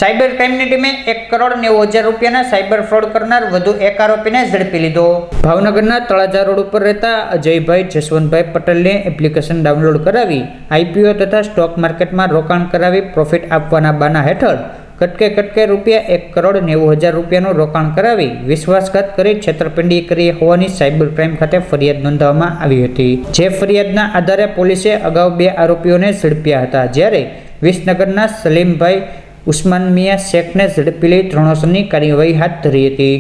Cyber ક્રાઇમની ટીમે 1,90,00,000 રૂપિયાના cyber fraud કરનાર વધુ એક આરોપીને ઝડપી લીધો। ભાવનગરના તળાજા રોડ ઉપર રહેતા અજયભાઈ જસવંતભાઈ પટેલને એપ્લિકેશન ડાઉનલોડ કરાવી આઈપીઓ તથા સ્ટોક માર્કેટમાં રોકાણ કરાવી પ્રોફિટ આપવાના બાના હેઠળ કટકે રૂપિયા 1,90,00,000 રૂપિયાનું રોકાણ કરાવી વિશ્વાસઘાત કરી છેતરપિંડી કરી હોવાની સાયબર ક્રાઇમ ખાતે ફરિયાદ નોંધવામાં આવી હતી। જે ફરિયાદના આધારે પોલીસે અગાઉ 2 આરોપીઓને ઝડપ્યા હતા, જ્યારે વિસનગરના સલીમભાઈ ઉસ્માન મિયા શેખને ઝડપી લઈ ધોરણસરની કાર્યવાહી હાથ ધરી હતી।